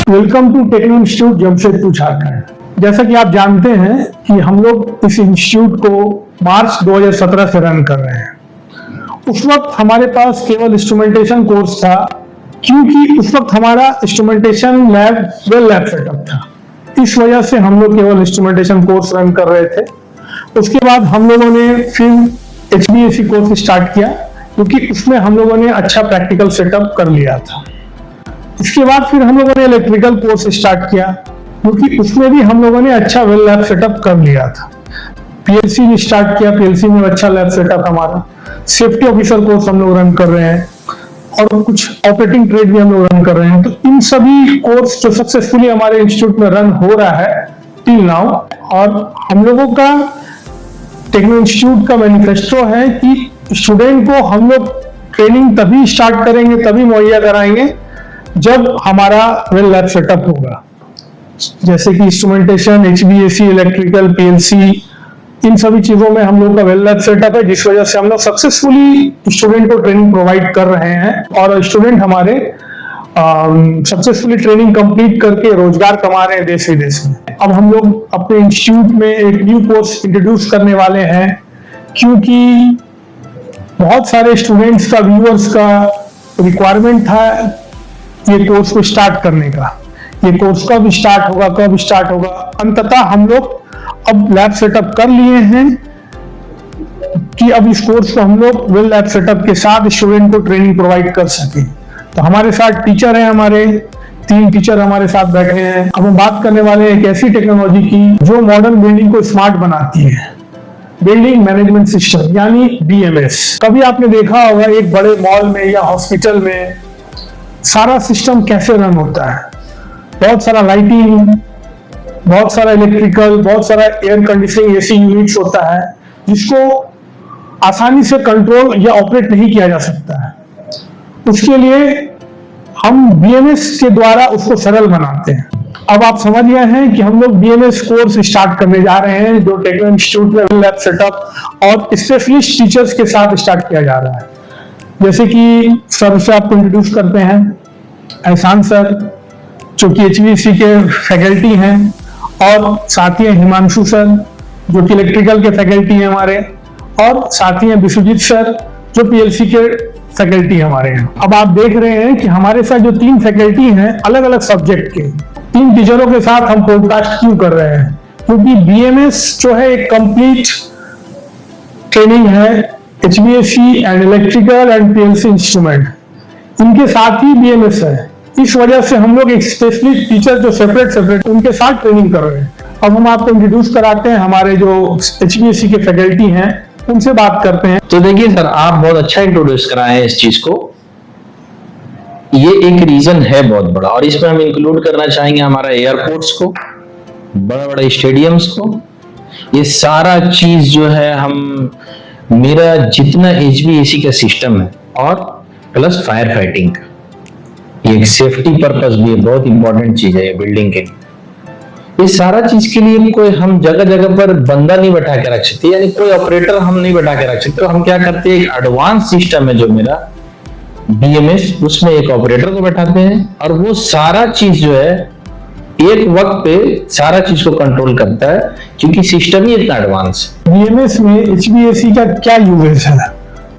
Welcome to techno institute Jamshedpur Jharkhand. जैसा कि आप जानते हैं कि हम लोग इस इंस्टीट्यूट को मार्च 2017 से रन कर रहे हैं। उस वक्त हमारे पास केवल इंस्ट्रूमेंटेशन कोर्स था, क्योंकि उस वक्त हमारा instrumentation lab well lab setup था। इस वजह से हम लोग केवल इंस्ट्रूमेंटेशन कोर्स रन कर रहे थे। उसके बाद हम लोगों ने फिर HVAC कोर्स स्टार्ट किया, क्योंकि उसमें हम लोगों ने अच्छा प्रैक्टिकल सेटअप कर लिया था। इसके बाद फिर हम लोगों ने इलेक्ट्रिकल कोर्स स्टार्ट किया, क्योंकि उसमें भी हम लोगों ने अच्छा वेल लैब सेटअप कर लिया था। PLC भी स्टार्ट किया, PLC में अच्छा लैब सेटअप हमारा। सेफ्टी ऑफिसर कोर्स हम लोग रन कर रहे हैं और कुछ ऑपरेटिंग ट्रेड भी हम लोग रन कर रहे हैं। तो इन सभी कोर्स जो सक्सेसफुली हमारे इंस्टीट्यूट में रन हो रहा है टिल नाउ, और हम लोगों का टेक्नो इंस्टीट्यूट का मैनिफेस्टो है कि स्टूडेंट को हम लोग ट्रेनिंग तभी स्टार्ट करेंगे, तभी मुहैया कराएंगे जब हमारा वेल लैब सेटअप होगा। जैसे कि इंस्ट्रूमेंटेशन, HVAC, इलेक्ट्रिकल, PLC, इन सभी चीजों में हम लोग का वेल लैब सेटअप है, जिस वजह से हम लोग सक्सेसफुली स्टूडेंट को ट्रेनिंग प्रोवाइड कर रहे हैं और स्टूडेंट हमारे सक्सेसफुली ट्रेनिंग कंप्लीट करके रोजगार कमा रहे हैं देश विदेश में। अब हम लोग अपने इंस्टीट्यूट में एक न्यू कोर्स इंट्रोड्यूस करने वाले हैं, क्योंकि बहुत सारे स्टूडेंट्स का, व्यूअर्स का रिक्वायरमेंट था ये कोर्स को स्टार्ट करने का। ये कोर्स कब स्टार्ट होगा। अंततः हम लोग अब लैब सेटअप कर लिए हैं कि अब इस कोर्स को हम लोग वेल लैब सेटअप के साथ स्टूडेंट को ट्रेनिंग प्रोवाइड कर सके। तो हमारे साथ टीचर हैं, हमारे 3 टीचर हमारे साथ बैठे हैं। अब हम बात करने वाले हैं एक ऐसी टेक्नोलॉजी की जो मॉडर्न बिल्डिंग को स्मार्ट बनाती है, बिल्डिंग मैनेजमेंट सिस्टम यानी BMS। कभी आपने देखा होगा एक बड़े मॉल में या हॉस्पिटल में सारा सिस्टम कैसे रन होता है। बहुत सारा लाइटिंग, बहुत सारा इलेक्ट्रिकल, बहुत सारा एयर कंडीशनिंग AC यूनिट्स होता है, जिसको आसानी से कंट्रोल या ऑपरेट नहीं किया जा सकता है। उसके लिए हम BMS के द्वारा उसको सरल बनाते हैं। अब आप समझ गए हैं कि हम लोग BMS कोर्स स्टार्ट करने जा रहे हैं, जो टेक्नो इंस्टीट्यूट में लैब सेटअप और स्पेशलिस्ट टीचर्स के साथ स्टार्ट किया जा रहा है। जैसे कि सर से आपको इंट्रोड्यूस करते हैं, एहसान सर, जो कि HVAC के फैकल्टी हैं, और साथी हैं हिमांशु सर, जो कि इलेक्ट्रिकल के फैकल्टी हैं हमारे, और साथी हैं विश्वजीत सर, जो PLC के फैकल्टी हमारे हैं। अब आप देख रहे हैं कि हमारे साथ जो 3 फैकल्टी हैं अलग अलग सब्जेक्ट के, 3 टीचरों के साथ हम पॉडकास्ट क्यों कर रहे हैं, क्योंकि BMS जो है एक कंप्लीट ट्रेनिंग है। HVAC and electrical and PLC instrument, इनके साथ ही BMS है। इस वजह से हम लोग एक स्पेशलिस्ट टीचर जो सेपरेट उनके साथ ट्रेनिंग कर रहे हैं। अब हम आपको इंट्रोड्यूस कराते हैं हमारे जो HVAC के फैकल्टी हैं, उनसे बात करते हैं। तो देखिए सर, आप बहुत अच्छा इंट्रोड्यूस कराए हैं इस चीज को। ये एक रीजन है बहुत बड़ा, और इसमें हम इंक्लूड करना चाहेंगे हमारा एयरपोर्ट्स को, बड़े बड़े स्टेडियम्स को। ये सारा चीज जो है, हम मेरा जितना HVAC का सिस्टम है और प्लस फायर फाइटिंग का, ये एक सेफ्टी पर्पस भी है, बहुत इंपॉर्टेंट चीज है ये बिल्डिंग के लिए। इस सारा चीज के लिए कोई हम जगह जगह पर बंदा नहीं बैठा के रख सकते, यानी कोई ऑपरेटर हम नहीं बैठा के रख सकते। तो हम क्या करते हैं, एक एडवांस सिस्टम है जो मेरा BMS, उसमें एक ऑपरेटर को बैठाते हैं और वो सारा चीज जो है एक वक्त पे सारा चीज को कंट्रोल करता है, क्योंकि सिस्टम ही इतना एडवांस है। BMS में HVAC का क्या यूजेस है?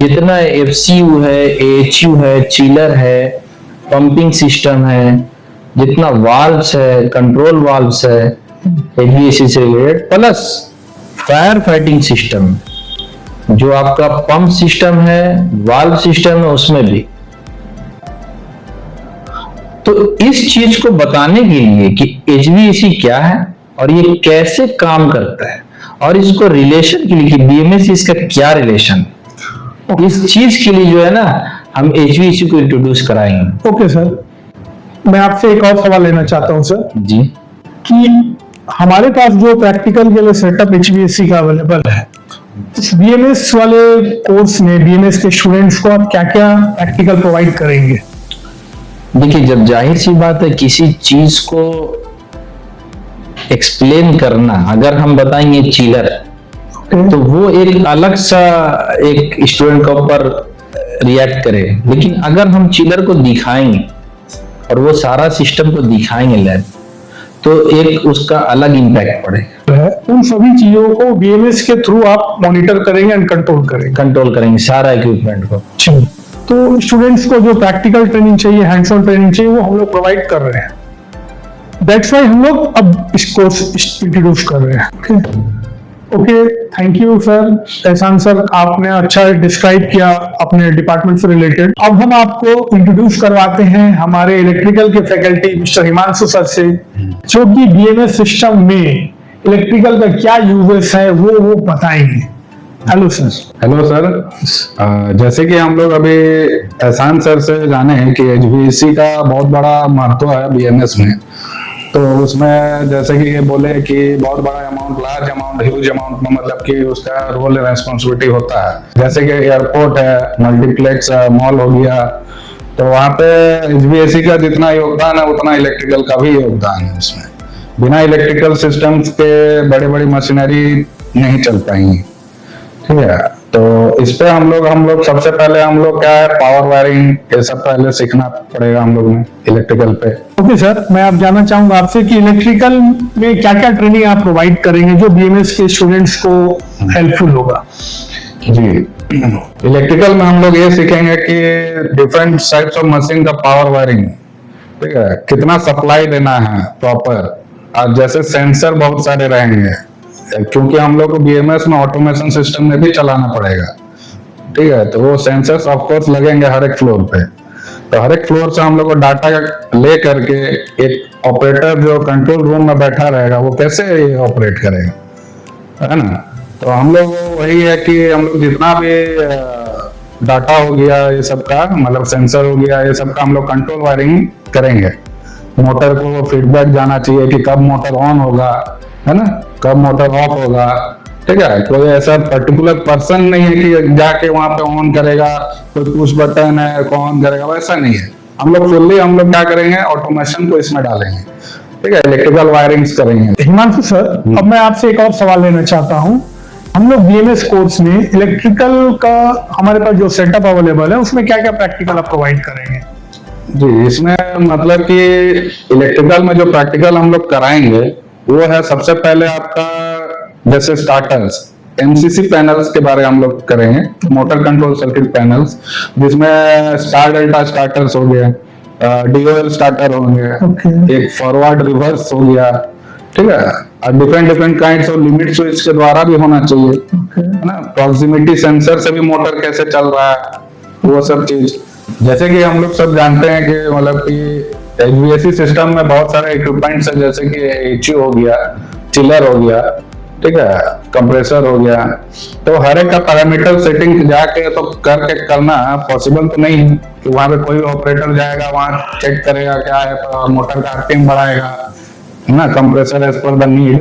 जितना FCU है, AHU है, चिलर है, पंपिंग सिस्टम है, जितना वाल्व्स है, कंट्रोल वाल्व्स है HVAC से related, plus fire fighting system जो आपका पंप सिस्टम है, वाल्व सिस्टम है, उसमें भी। तो इस चीज को बताने के लिए कि HVAC क्या है और ये कैसे काम करता है, और इसको रिलेशन के लिए कि BMS इसका क्या रिलेशन, इस चीज के लिए जो है ना, हम HVAC को इंट्रोड्यूस कराएंगे। ओके सर, मैं आपसे एक और सवाल लेना चाहता हूं सर जी, कि हमारे पास जो प्रैक्टिकल के लिए सेटअप HVAC का अवेलेबल है, इस BMS वाले कोर्स में BMS के स्टूडेंट्स को आप क्या क्या प्रैक्टिकल प्रोवाइड करेंगे? देखिए, जब जाहिर सी बात है किसी चीज को एक्सप्लेन करना, अगर हम बताएंगे चिलर, तो वो एक अलग सा एक स्टूडेंट के ऊपर रिएक्ट करे, लेकिन अगर हम चिलर को दिखाएंगे और वो सारा सिस्टम को दिखाएंगे लैब, तो एक उसका अलग इम्पैक्ट पड़ेगा। उन सभी चीजों को बीएमएस के थ्रू आप मॉनिटर करेंगे एंड कंट्रोल करेंगे सारा इक्विपमेंट को। तो स्टूडेंट्स को जो प्रैक्टिकल ट्रेनिंग चाहिए, हैंड्स ऑन ट्रेनिंग चाहिए, वो हम लोग प्रोवाइड कर रहे हैं। दैट्स वाई हम लोग अब इस कोर्स इंट्रोड्यूस कर रहे हैं। ओके, थैंक यू सर, एहसान सर, आपने अच्छा डिस्क्राइब किया अपने डिपार्टमेंट से रिलेटेड। अब हम आपको इंट्रोड्यूस करवाते हैं हमारे इलेक्ट्रिकल के फैकल्टी मिस्टर हिमांशु सर से, जो कि बीएमएस सिस्टम में इलेक्ट्रिकल का क्या यूजेस है वो बताएंगे। Hello sir. हेलो सर, जैसे कि हम लोग अभी एहसान सर से जाने हैं कि एचवीएसी का बहुत बड़ा महत्व है बीएमएस में। तो उसमें जैसे कि ये बोले कि बहुत बड़ा amount, large amount, huge amount में मतलब कि उसका रोल रेस्पॉन्सिबिलिटी होता है। जैसे कि एयरपोर्ट है, मल्टीप्लेक्स मॉल हो गया, तो वहाँ पे एचवीएसी का जितना योगदान है उतना इलेक्ट्रिकल का भी योगदान है उसमें। बिना इलेक्ट्रिकल सिस्टम्स के बड़ी बड़ी मशीनरी नहीं चल पाएंगी, ठीक है। तो इस पे हम लोग सबसे पहले हम लोग क्या है, पावर वायरिंग ये सब पहले सीखना पड़ेगा हम लोग में इलेक्ट्रिकल पे। ओके सर, मैं आप जानना चाहूंगा आपसे कि इलेक्ट्रिकल में क्या क्या ट्रेनिंग आप प्रोवाइड करेंगे जो बीएमएस के स्टूडेंट्स को हेल्पफुल होगा। जी, इलेक्ट्रिकल में हम लोग ये सीखेंगे कि डिफरेंट टाइप्स ऑफ मशीन का पावर वायरिंग, ठीक है, कितना सप्लाई देना है प्रॉपर। और जैसे सेंसर बहुत सारे रहेंगे, क्योंकि हम लोग को बीएमएस में ऑटोमेशन सिस्टम में भी चलाना पड़ेगा, ठीक है। तो वो सेंसर्स ऑफ कोर्स लगेंगे हर एक फ्लोर पे। तो हर एक फ्लोर से हम लोग को डाटा ले करके एक ऑपरेटर जो कंट्रोल रूम में बैठा रहेगा वो कैसे ऑपरेट करेगा, है ना। तो हम लोग वही है कि हम लोग जितना भी डाटा हो गया ये सब का, मतलब सेंसर हो गया, ये सब का हम लोग कंट्रोल वायरिंग करेंगे। मोटर को फीडबैक जाना चाहिए कि कब मोटर ऑन होगा, है ना, कब मोटर ऑफ होगा, ठीक है। कोई ऐसा पर्टिकुलर पर्सन नहीं है कि जाके वहां पे ऑन करेगा, कोई पुश बटन है को ऑन करेगा, वैसा नहीं है। हम लोग फुल्ली हम लोग क्या करेंगे, ऑटोमेशन को इसमें डालेंगे, ठीक है, इलेक्ट्रिकल वायरिंग्स करेंगे। हिमांशु सर, अब मैं आपसे एक और सवाल लेना चाहता हूँ। हम लोग बीएमएस कोर्स में इलेक्ट्रिकल का हमारे पास जो सेटअप अवेलेबल है उसमें क्या क्या प्रैक्टिकल आप प्रोवाइड करेंगे। जी, इसमें मतलब कि इलेक्ट्रिकल में जो प्रैक्टिकल हम लोग कराएंगे वो है सबसे पहले आपका जैसे स्टार्टर्स, एमसीसी पैनल्स के बारे में हम लोग करेंगे, मोटर कंट्रोल सर्किट पैनल्स, जिसमें स्टार डेल्टा स्टार्टर्स हो गए, डीओएल स्टार्टर होंगे, एक फॉरवर्ड रिवर्स हो गया, ठीक है। और different kinds of limit switch के द्वारा भी होना चाहिए, है ना। प्रॉक्सिमिटी सेंसर से भी मोटर कैसे चल रहा है, वो सब चीज। जैसे कि हम लोग सब जानते हैं कि मतलब कि एचवीएसी सिस्टम में बहुत सारे इक्विपमेंट्स है, जैसे कि एचयू हो गया, चिलर हो गया, ठीक है, कंप्रेसर हो गया। तो हर एक का पैरामीटर सेटिंग जाके तो करके करना पॉसिबल तो नहीं है कि वहां पे कोई ऑपरेटर जाएगा, वहां चेक करेगा क्या है, तो मोटर का आरपीएम बढ़ाएगा, है ना, compressor as per the need,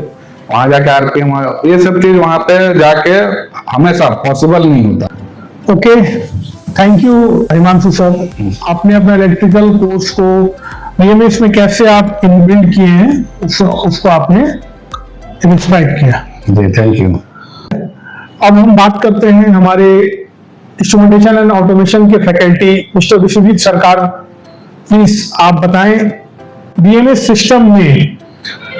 वहां जाके आरपीएम, ये सब चीज वहां पे जाके हमेशा पॉसिबल नहीं होता। Okay, thank you Himanshu sir. आपने अपने इलेक्ट्रिकल कोर्स को बीएमएस में कैसे आप इनबिल्ड किए हैं उसको आपने डिस्क्राइब किया। जी, थैंक यू। अब हम बात करते हैं हमारे इंस्ट्रूमेंटेशन एंड ऑटोमेशन के फैकल्टी मिस्टर विश्वजीत सरकार। प्लीज आप बताएं बीएमएस सिस्टम में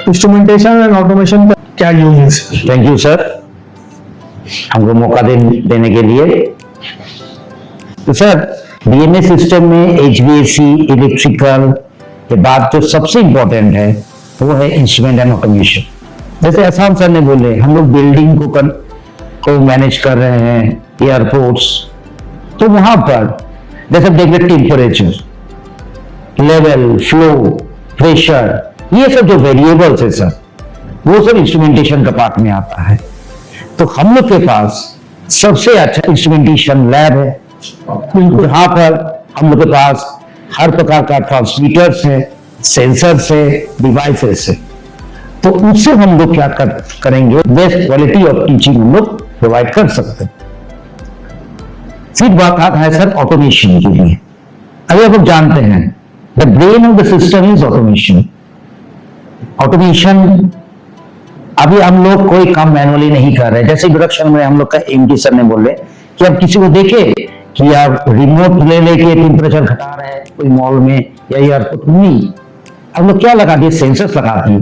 इंस्ट्रूमेंटेशन एंड ऑटोमेशन का क्या यूजेस है। थैंक यू सर, हमको मौका देने के लिए। तो सर, बीएमएस सिस्टम में एचवीएसी इलेक्ट्रिकल के बाद जो सबसे इंपॉर्टेंट है वो है इंस्ट्रूमेंट एंड ऑटोमेशन। जैसे एहसान सर ने बोले, हम लोग बिल्डिंग को मैनेज कर रहे हैं, एयरपोर्ट्स, तो वहां पर जैसे देख रहे टेम्परेचर, लेवल, फ्लो, प्रेशर, ये सब जो वेरिएबल्स है सर, वो सब इंस्ट्रूमेंटेशन का पार्ट में आता है। तो हम लोग के पास सबसे अच्छा इंस्ट्रूमेंटेशन लैब है, जहां पर हम लोग के पास हर प्रकार का ट्रांसमीटर्स है, सेंसर्स है, डिवाइसेस है। तो उससे हम लोग क्या करेंगे, बेस्ट क्वालिटी ऑफ टीचिंग हम लोग प्रोवाइड कर सकते हैं। फिर बात आता है सर ऑटोमेशन के लिए। अभी आप लोग जानते हैं the brain of the system is automation. Automation अभी हम लोग कोई काम मैनुअली नहीं कर रहे। जैसे इंट्रोडक्शन में हम लोग का एमडी सर ने बोले कि अब किसी को देखे कि आप रिमोट ले लेके टेम्परेचर घटा रहे हैं कोई मॉल में या एयरपोर्ट, नहीं। अब लोग क्या लगा दिए, सेंसर्स लगा दिए,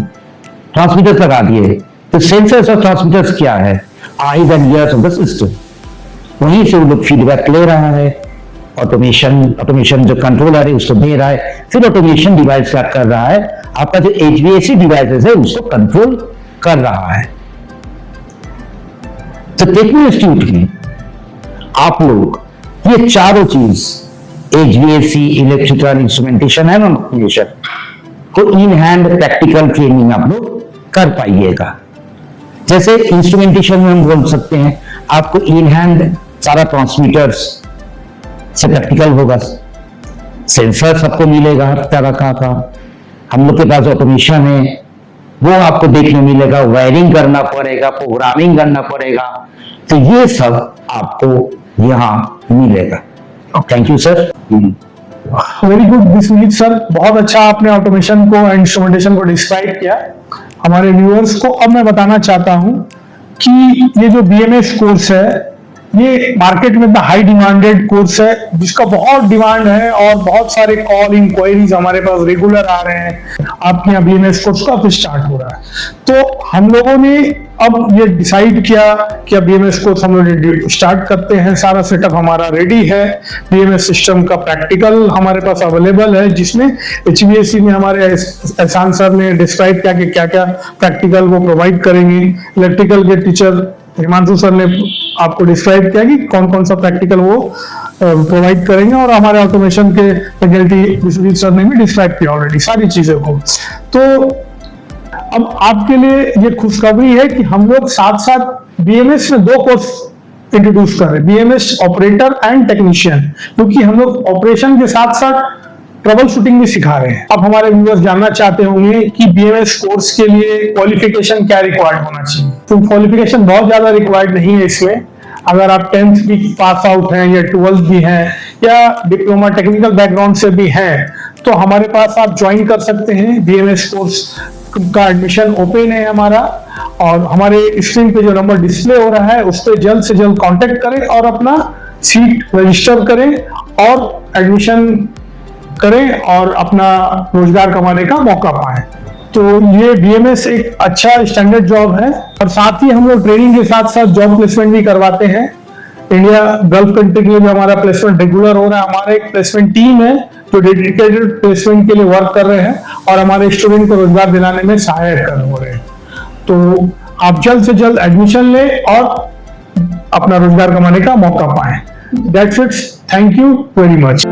ट्रांसमीटर्स लगा दिए। तो सेंसर्स और ट्रांसमीटर्स क्या है, eyes and years of the system. वहीं से वो लोग फीडबैक ले रहा है, ऑटोमेशन जो कंट्रोलर है उसको दे रहा है, फिर ऑटोमेशन डिवाइस क्या कर रहा है, आपका जो HVAC डिवाइसेस है उसको कंट्रोल कर रहा है। तो टेक्नो इंस्टीट्यूट में आप लोग ये चारों चीज HVAC, electrical, instrumentation and automation को इन हैंड प्रैक्टिकल ट्रेनिंग आप लोग कर पाइएगा। जैसे इंस्ट्रूमेंटेशन में हम बोल सकते हैं आपको इन हैंड सारा ट्रांसमीटर्स से प्रैक्टिकल होगा, सेंसर सबको मिलेगा हर तरह का। हम लोग के पास ऑटोमेशन है वो आपको देखने मिलेगा, वायरिंग करना पड़ेगा, प्रोग्रामिंग करना पड़ेगा, तो ये सब आपको यहाँ मिलेगा। Thank you sir. Very good Vishwajit sir, बहुत अच्छा आपने ऑटोमेशन को एंड इंस्ट्रूमेंटेशन को डिस्क्राइब किया हमारे व्यूअर्स को। अब मैं बताना चाहता हूं कि ये जो BMS कोर्स है ये मार्केट में हाई डिमांडेड कोर्स है, जिसका बहुत डिमांड है और बहुत सारे कॉल इंक्वायरीज हमारे पास रेगुलर आ रहे हैं, आपके यहाँ BMS कोर्स कब स्टार्ट हो रहा है। तो हम लोगों ने अब ये डिसाइड किया कि अब BMS कोर्स हम लोग स्टार्ट करते हैं। सारा सेटअप हमारा रेडी है, BMS सिस्टम का प्रैक्टिकल हमारे पास अवेलेबल है, जिसमें HVAC में हमारे एहसान सर ने डिस्क्राइब किया कि क्या क्या प्रैक्टिकल वो प्रोवाइड करेंगे। इलेक्ट्रिकल के टीचर हिमांशु सर ने आपको डिस्क्राइब किया कि कौन कौन सा प्रैक्टिकल वो प्रोवाइड करेंगे, और हमारे ऑटोमेशन के फैकल्टी विश्वजीत सर ने भी डिस्क्राइब किया ऑलरेडी सारी चीजों को। तो अब आपके लिए ये खुशखबरी है कि हम लोग साथ साथ BMS में 2 कोर्स इंट्रोड्यूस कर रहे हैं, BMS ऑपरेटर एंड टेक्नीशियन, क्योंकि हम लोग ऑपरेशन के साथ साथ ट्रबल शूटिंग भी सिखा रहे हैं। अब हमारे व्यूअर्स जानना चाहते होंगे कि BMS कोर्स के लिए क्वालिफिकेशन क्या रिक्वायर्ड होना चाहिए। तो क्वालिफिकेशन बहुत ज्यादा रिक्वायर्ड नहीं है इसमें। अगर आप 10th भी पास आउट हैं या 12th भी हैं या डिप्लोमा टेक्निकल बैकग्राउंड से भी हैं, तो हमारे पास आप ज्वाइन कर सकते हैं। BMS कोर्स का एडमिशन ओपन है हमारा, और हमारे स्क्रीन पे जो नंबर डिस्प्ले हो रहा है उस पर जल्द से जल्द कांटेक्ट करें और अपना सीट रजिस्टर करें और एडमिशन करें और अपना रोजगार कमाने का मौका पाएं। तो ये BMS एक अच्छा स्टैंडर्ड जॉब है, और साथ ही हम लोग ट्रेनिंग के साथ साथ जॉब प्लेसमेंट भी करवाते हैं। इंडिया गल्फ कंट्री के लिए भी हमारा प्लेसमेंट रेगुलर हो रहा है। हमारा एक प्लेसमेंट टीम है जो डेडिकेटेड प्लेसमेंट के लिए वर्क कर रहे हैं और हमारे स्टूडेंट को रोजगार दिलाने में सहायक हो रहे हैं। तो आप जल्द से जल्द एडमिशन लें और अपना रोजगार कमाने का मौका पाएं। That's it, thank you very much.